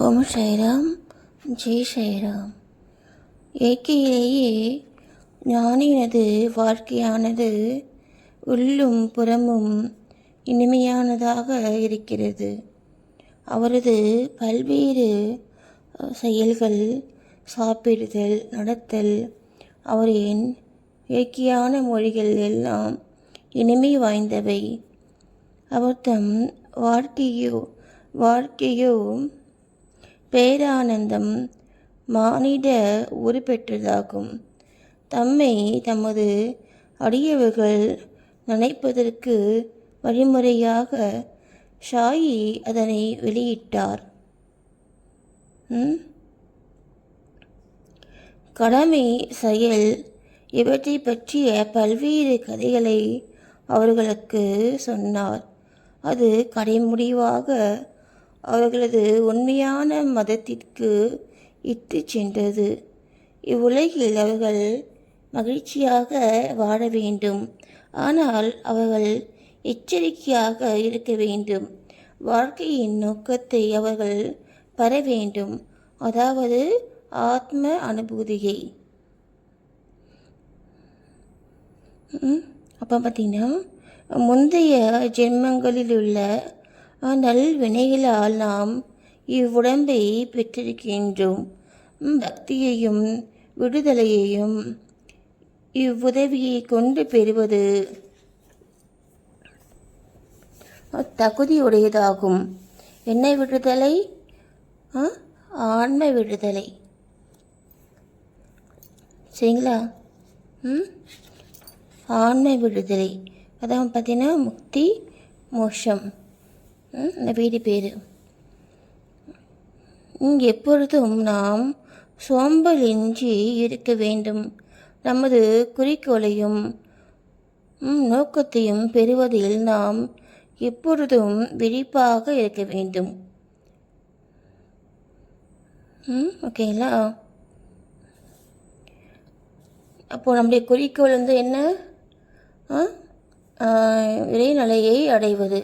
ஓம் சாய்ராம். ஜெய் சாய்ராம். இயற்கையிலேயே ஞானியனது வாழ்க்கையானது உள்ளும் புறமும் இனிமையானதாக இருக்கிறது. அவரது பல்வேறு செயல்கள், சாப்பிடுதல், நடத்தல், அவரின் இயற்கையான மொழிகள் எல்லாம் இனிமை வாய்ந்தவை. அவர் தம் வாழ்க்கையோ பேரானந்தம் மானிட உருப்பெற்றதாகும். தம்மை தமது அடியவர்கள் நினைப்பதற்கு வழிமுறையாக ஷாயி அதனை வெளியிட்டார். கடமை, செயல் இவற்றை பற்றிய பல்வேறு கதைகளை அவர்களுக்கு சொன்னார். அது கடைமுடிவாக அவர்களது உண்மையான மதத்திற்கு இட்டு சென்றது. இவ்வுலகில் அவர்கள் மகிழ்ச்சியாக வாழ வேண்டும், ஆனால் அவர்கள் எச்சரிக்கையாக இருக்க வேண்டும். வாழ்க்கையின் நோக்கத்தை அவர்கள் பெற வேண்டும், அதாவது ஆத்ம அனுபூதியை. அப்போ பார்த்திங்கன்னா, முந்தைய ஜென்மங்களில் உள்ள நல்வினைகளால் நாம் இவ்வுடம்பை பெற்றிருக்கின்றோம். பக்தியையும் விடுதலையையும் இவ்வுதவியை கொண்டு பெறுவது தகுதியுடையதாகும். என்ன விடுதலை? ஆன்ம விடுதலை. சரிங்களா? ஆன்ம விடுதலை, அதான் பார்த்தீங்கன்னா முக்தி, மோட்சம். இந்த வீடு பேர். எப்பொழுதும் நாம் சோம்பலின்றி இருக்க வேண்டும். நமது குறிக்கோளையும் நோக்கத்தையும் பெறுவதில் நாம் எப்பொழுதும் விழிப்பாக இருக்க வேண்டும். ஓகேங்களா? அப்போது நம்முடைய குறிக்கோள் என்ன? இறைநிலையை அடைவது.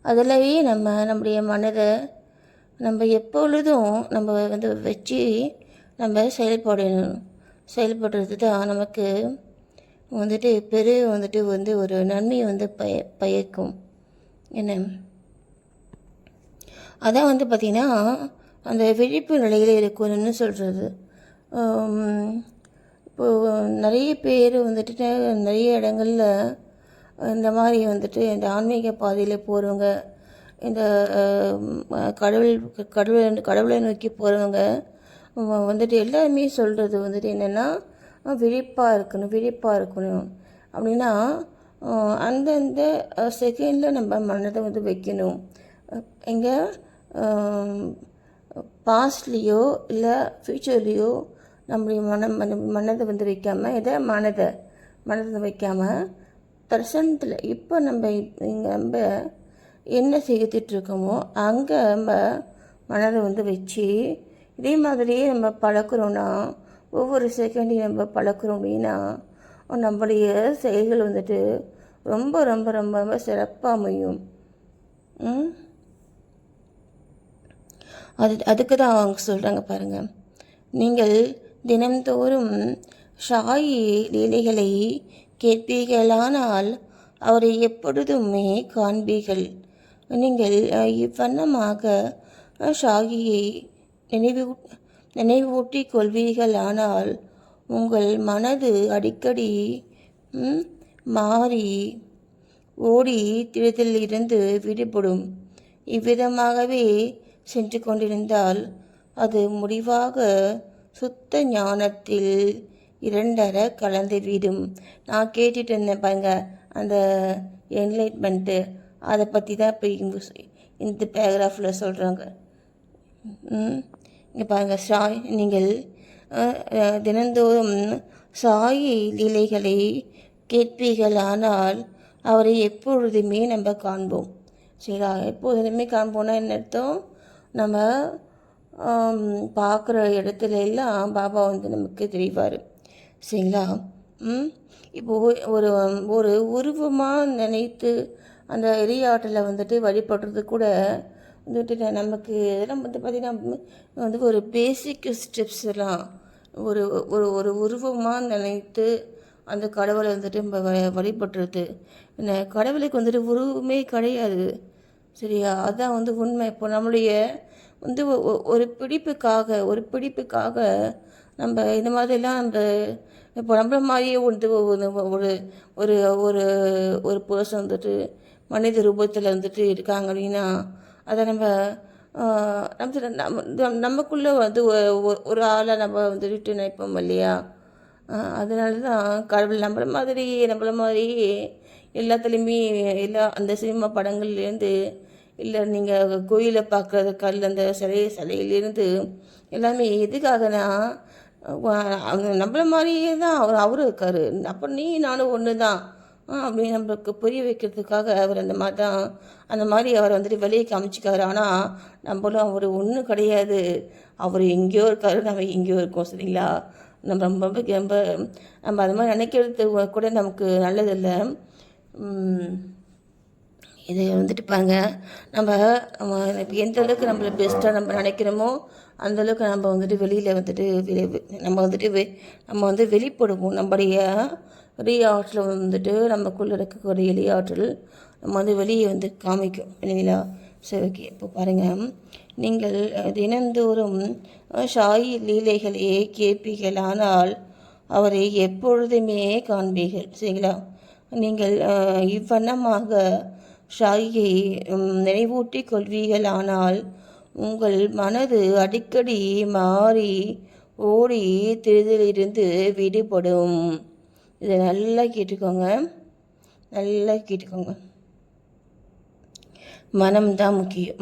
அதிலவே நம்முடைய மனதை நம்ம எப்பொழுதும் வச்சு நம்ம செயல்படுறது தான் நமக்கு ஒரு நன்மை பயக்கும். என்ன அதான் பார்த்திங்கன்னா அந்த விழிப்பு நிலையில் இருக்கணும்னு சொல்கிறது. இப்போது நிறைய பேர் நிறைய இடங்களில் இந்த மாதிரி இந்த ஆன்மீக பாதையில் போகிறவங்க, இந்த கடவுளை நோக்கி போகிறவங்க எல்லாருமே சொல்கிறது என்னென்னா, விழிப்பாக இருக்கணும் அப்படின்னா அந்தந்த செகண்டில் நம்ம மனதை வைக்கணும். எங்கே பாஸ்ட்லேயோ இல்லை ஃப்யூச்சர்லேயோ நம்முடைய மனதை வைக்காமல், மனதை வைக்காமல் ப்ரெசண்ட்டில் இப்போ நம்ம என்ன செய்துட்ருக்கோமோ அங்கே நம்ம மனதை வச்சு இதே மாதிரியே நம்ம பழக்கிறோன்னா, ஒவ்வொரு செகண்டையும் நம்ம பழக்கிறோம் அப்படின்னா நம்முடைய செயல்கள் ரொம்ப ரொம்ப ரொம்ப ரொம்ப சிறப்பாக அமையும். அதுக்கு தான் அவங்க சொல்கிறாங்க பாருங்கள், நீங்கள் தினம்தோறும் ஷாயி லீலைகளை கேட்பீர்களானால் அவரை எப்பொழுதுமே காண்பீர்கள். நீங்கள் இவ்வண்ணமாக ஷாயியை நினைவூட்டிக் கொள்வீர்களானால் உங்கள் மனது அடிக்கடி மாறி ஓடி திரிதலிலிருந்து விடுபடும். இவ்விதமாகவே சென்று கொண்டிருந்தால் அது முடிவாக சுத்த ஞானத்தில் இரண்டரை கலந்துவிடும். நான் கேட்டுட்டு இருந்தேன் பாருங்க, அந்த என்லைட்மெண்ட்டு, அதை பற்றி தான் இப்போ இந்த பேராகிராஃபில் சொல்கிறாங்க. இங்கே பாருங்கள், நீங்கள் தினந்தோறும் சாயி லீலைகளை கேட்பீர்களானால் அவரை எப்பொழுதுமே நம்ம காண்போம். சரிங்களா? எப்பொழுதுமே காண்போம்னா என்ன அர்த்தம்? நம்ம பார்க்குற இடத்துல எல்லாம் பாபா நமக்கு தெரிவார். சரிங்களா? இப்போது ஒரு உருவமாக நினைத்து அந்த எரியாட்டில் வழிபடுறது கூட வந்துட்டு நமக்கு இதெல்லாம் வந்து பார்த்திங்கன்னா வந்து ஒரு பேசிக் ஸ்டெப்ஸ் எல்லாம் ஒரு ஒரு ஒரு உருவமாக நினைத்து அந்த கடவுளை வந்துட்டு நம்ம வழிபட்டுறது. என்ன கடவுளுக்கு வந்துட்டு உருவமே கிடையாது. சரியா? அதான் வந்து உண்மை. இப்போ நம்மளுடைய வந்து ஒரு பிடிப்புக்காக நம்ம இந்த மாதிரிலாம் நம்ம இப்போ நம்மள மாதிரியே வந்து ஒரு ஒரு ஒரு ஒரு பர்சன் வந்துட்டு மனித ரூபத்தில் வந்துட்டு இருக்காங்க அப்படின்னா அதை நம்ம நமக்குள்ளே வந்து ஒரு ஆளை நம்ம வந்துட்டு நினைப்போம் இல்லையா? அதனால தான் கடவுள் நம்மள மாதிரி எல்லாத்துலேயுமே எல்லா அந்த சினிமா படங்கள்லேருந்து இல்லை நீங்கள் கோயிலில் பார்க்குறது அந்த சிலையிலேருந்து எல்லாமே எதுக்காகனா நம்மள மாதிரியே தான் அவரும் இருக்கார். அப்போ நானும் ஒன்று தான் அப்படின்னு நம்மளுக்கு புரிய வைக்கிறதுக்காக அவர் அந்த மாதிரி அவர் வந்துட்டு வெளியே காமிச்சிக்காரு. ஆனால் நம்மளும் அவர் ஒன்றும் கிடையாது. அவர் எங்கேயோ இருக்கார், நம்ம எங்கேயோ இருக்கோம். சரிங்களா? நம்ம ரொம்ப ரொம்ப நம்ம அது மாதிரி நினைக்கிறது கூட நமக்கு நல்லதில்லை. இது வந்துட்டு பாருங்க, நம்ம எந்த அளவுக்கு நம்மளை பெஸ்ட்டாக நம்ம நினைக்கிறோமோ அந்தளவுக்கு நம்ம வந்துட்டு வெளியில் வந்துட்டு நம்ம வந்து வெளிப்படுவோம். நம்முடைய ஆற்றல் வந்துட்டு நமக்குள்ளே இருக்கக்கூடிய ஆற்றல் நம்ம வந்து வெளியே வந்து காமிக்கும் இல்லைங்களா? சரி, ஓகே. இப்போ பாருங்கள், நீங்கள் தினந்தோறும் ஷாயி லீலைகளை கேட்பீர்களானால் அவரை எப்பொழுதுமே காண்பீர்கள். சரிங்களா? நீங்கள் இவ்வண்ணமாக ஷாயியை நினைவூட்டி கொள்வீர்களானால் உங்கள் மனது அடிக்கடி மாறி ஓடி திரிதலிருந்து விடுபடும். இதை நல்லா கேட்டுக்கோங்க. மனம்தான் முக்கியம்.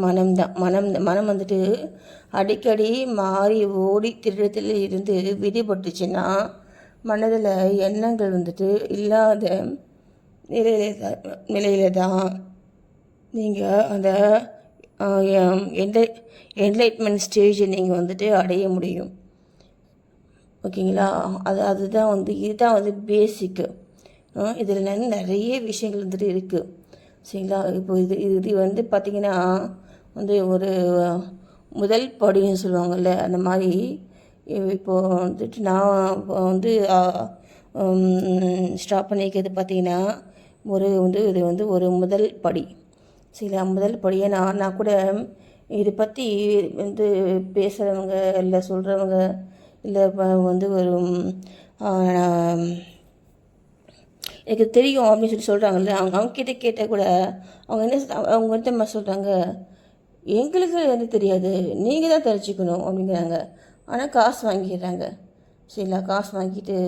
மனம் வந்துட்டு அடிக்கடி மாறி ஓடி திருடத்தில் இருந்து விடுபட்டுச்சுன்னா மனதில் எண்ணங்கள் வந்துட்டு இல்லாத நிலையில தான் நீங்கள் அந்த என்லைட்மெண்ட் ஸ்டேஜை நீங்கள் வந்துட்டு அடைய முடியும். ஓகேங்களா? அதுதான் வந்து இதுதான் வந்து பேசிக்கு. இதில் நிறைய விஷயங்கள் வந்துட்டு இருக்குது. சரிங்களா? இப்போ இது வந்து பார்த்திங்கன்னா வந்து ஒரு முதல் படின்னு சொல்லுவாங்கள்ல, அந்த மாதிரி இப்போது வந்துட்டு நான் வந்து ஸ்டாப் பண்ணிக்கிறது பார்த்திங்கன்னா இது வந்து ஒரு முதல் படி. சரிங்களா? முதல் படியை நான் கூட இதை பற்றி வந்து பேசுகிறவங்க இல்லை சொல்கிறவங்க இல்லை வந்து ஒரு எனக்கு தெரியும் அப்படின்னு சொல்கிறாங்கல்ல, அவங்கக்கிட்ட கேட்டால் கூட அவங்க வந்து சொல்கிறாங்க, எங்களுக்கு வந்து தெரியாது, நீங்கள் தான் தெரிஞ்சுக்கணும் அப்படிங்கிறாங்க. ஆனால் காசு வாங்கிடுறாங்க. சரிங்களா? காசு வாங்கிட்டு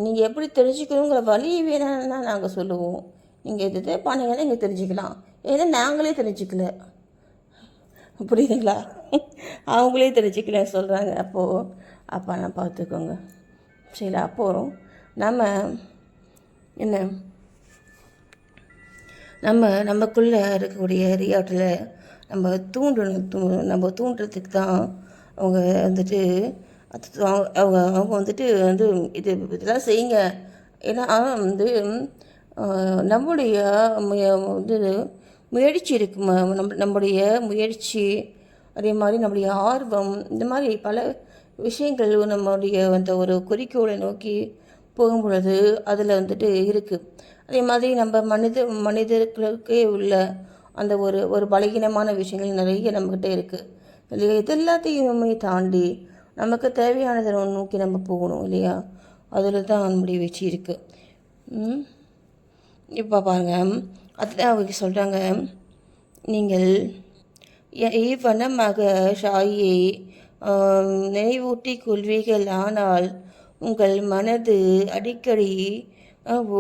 நீங்கள் எப்படி தெரிஞ்சுக்கணுங்கிற வழி வேணும்னா நாங்கள் சொல்லுவோம், நீங்கள் எது பண்ணீங்கன்னா நீங்கள் தெரிஞ்சுக்கலாம், ஏன்னா நாங்களே தெரிஞ்சுக்கல. புரியுதுங்களா? அவங்களே தெரிஞ்சுக்கலன்னு சொல்கிறாங்க. அப்போ நான் பார்த்துக்கோங்க. சரிங்களா? அப்போது நமக்குள்ளே இருக்கக்கூடிய ரியாட்டில் நம்ம தூண்டுறதுக்கு தான் அவங்க வந்துட்டு அவங்க வந்துட்டு வந்து இதெல்லாம் செய்யுங்க. ஏன்னா வந்து நம்முடைய இது முயற்சி இருக்கு. நம்முடைய முயற்சி, அதே மாதிரி நம்முடைய ஆர்வம், இந்த மாதிரி பல விஷயங்கள் நம்முடைய அந்த ஒரு குறிக்கோளை நோக்கி போகும் பொழுது அதில் வந்துட்டு இருக்குது. அதே மாதிரி நம்ம மனிதர்களுக்கே உள்ள அந்த ஒரு பலகீனமான விஷயங்கள் நிறைய நம்மக்கிட்ட இருக்குது இல்லையா? இது எல்லாத்தையுமே தாண்டி நமக்கு தேவையானதை நோக்கி நம்ம போகணும் இல்லையா? அதில் தான் நம்முடைய வெற்றி இருக்குது. இப்போ பாருங்கள், அதுதான் அவங்க சொல்கிறாங்க, நீங்கள் இவ்வண்ணமாக ஷாயியை நினைவூட்டி கொள்வீர்கள், ஆனால் உங்கள் மனது அடிக்கடி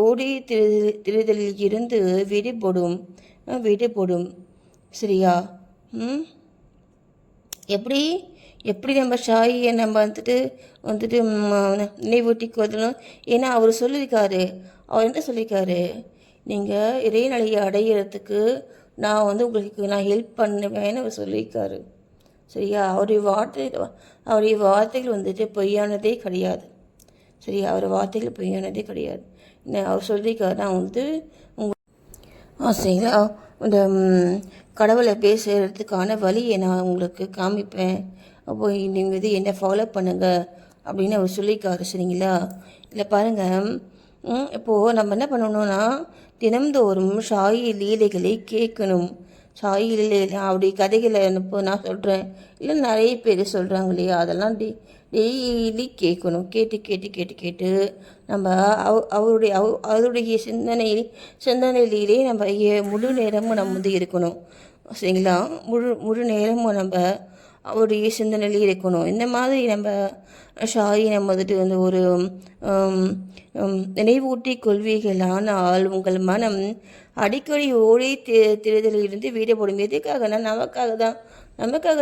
ஓடி திரிதலில் இருந்து விடுபடும். சரியா? எப்படி நம்ம ஷாயியை நம்ம வந்துட்டு நினைவூட்டி கொள்ளணும். ஏன்னா அவர் என்ன சொல்லியிருக்காரு, நீங்கள் இறைநிலையை அடையிறதுக்கு நான் வந்து உங்களுக்கு நான் ஹெல்ப் பண்ணுவேன்னு அவர் சொல்லியிருக்காரு. சரியா? அவருடைய வார்த்தைகள் வந்துட்டு பொய்யானதே கிடையாது. சரியா? வார்த்தைகள் பொய்யானதே கிடையாது. அவர் சொல்லியிருக்காரு, நான் வந்து சரிங்களா, இந்த கடவுளை பேசுகிறதுக்கான வழியை நான் உங்களுக்கு காமிப்பேன். அப்போ நீங்கள் இது என்ன ஃபாலோ பண்ணுங்க அப்படின்னு அவர் சொல்லியிருக்காரு. சரிங்களா? இல்லை பாருங்கள், இப்போது நம்ம என்ன பண்ணணும்னா தினம்தோறும் சாயி லீலைகளை கேட்கணும். சாயி லீலை அப்படி கதைகளை இப்போ நான் சொல்கிறேன், இல்லை நிறைய பேர் சொல்கிறாங்க இல்லையா, அதெல்லாம் டெய்லி கேட்கணும். கேட்டு கேட்டு கேட்டு கேட்டு நம்ம அவருடைய சிந்தனையிலே நம்ம முழு நேரமும் நம்ம வந்து இருக்கணும். சரிங்களா? முழு நேரமும் நம்ம அவருடைய சிந்தனையிலே இருக்கணும். இந்த மாதிரி நம்ம ஷாயி நம்ம வந்துட்டு வந்து ஒரு நினைவூட்டி கொள்வீர்கள். ஆனால் உங்கள் மனம் அடிக்கடி ஓடி திரிதலிலிருந்து விடுபடும். எதுக்காகனா நமக்காக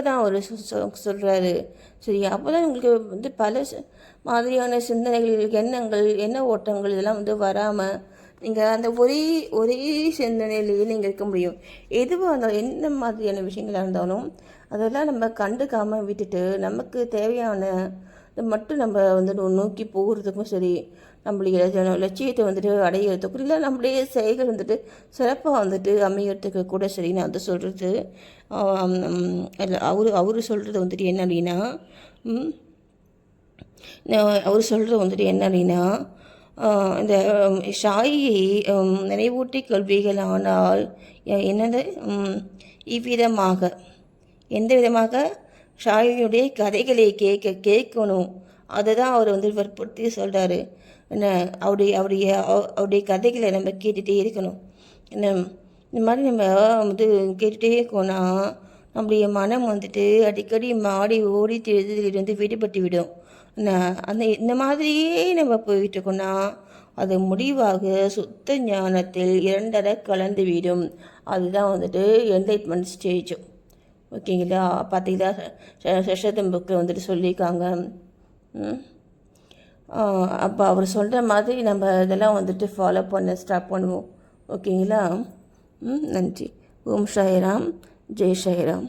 தான் அவர் சொல்கிறாரு. சரி, அப்போ தான் உங்களுக்கு வந்து பல மாதிரியான சிந்தனைகள், எண்ணங்கள், எண்ண ஓட்டங்கள் இதெல்லாம் வந்து வராமல் நீங்கள் அந்த ஒரே சிந்தனையிலேயே நீங்கள் இருக்க முடியும். எதுவாக இருந்தாலும், என்ன மாதிரியான விஷயங்களாக இருந்தாலும் அதெல்லாம் நம்ம கண்டுக்காமல் விட்டுட்டு நமக்கு தேவையான மட்டும் நம்ம வந்துட்டு நோக்கி போகிறதுக்கும் சரி, நம்மளுடைய லட்சியத்தை வந்துட்டு அடையிறதுக்கும், இல்லை நம்மளுடைய செயல்கள் வந்துட்டு சிறப்பாக வந்துட்டு அமையறதுக்கு கூட சரி. நான் வந்து சொல்கிறது அவர் சொல்கிறது வந்துட்டு என்ன அப்படின்னா, அவர் சொல்கிறது வந்துட்டு என்ன அப்படின்னா, இந்த ஷாயியை நினைவூட்டி கொள்வீர்கள். ஆனால் என்னது இவ்விதமாக, எந்த விதமாக? ஷாயினுடைய கதைகளை கேட்கணும். அதை தான் அவர் வந்து வற்புறுத்தி சொல்கிறாரு. என்ன, அவருடைய கதைகளை நம்ம கேட்டுகிட்டே இருக்கணும். என்ன, இந்த மாதிரி நம்ம வந்து கேட்டுகிட்டே இருக்கோன்னா நம்முடைய மனம் வந்துட்டு அடிக்கடி மாடி ஓடி திரிதலிலிருந்து விடுபட்டு விடும். இந்த மாதிரியே நம்ம போயிட்டு இருக்கோன்னா அது முடிவாக சுத்த ஞானத்தில் 2 கலந்து விடும். அதுதான் வந்துட்டு என்லைட்மெண்ட் ஸ்டேஜ். ஓகேங்களா? பார்த்தீங்களா? சஷதம் புக்கில் வந்துட்டு சொல்லியிருக்காங்க. அப்போ அவர் சொல்கிற மாதிரி நம்ம இதெல்லாம் வந்துட்டு ஃபாலோ பண்ண ஸ்டார்ட் பண்ணுவோம். ஓகேங்களா? நன்றி. ஓம் சாய்ராம். ஜெய் சாய்ராம்.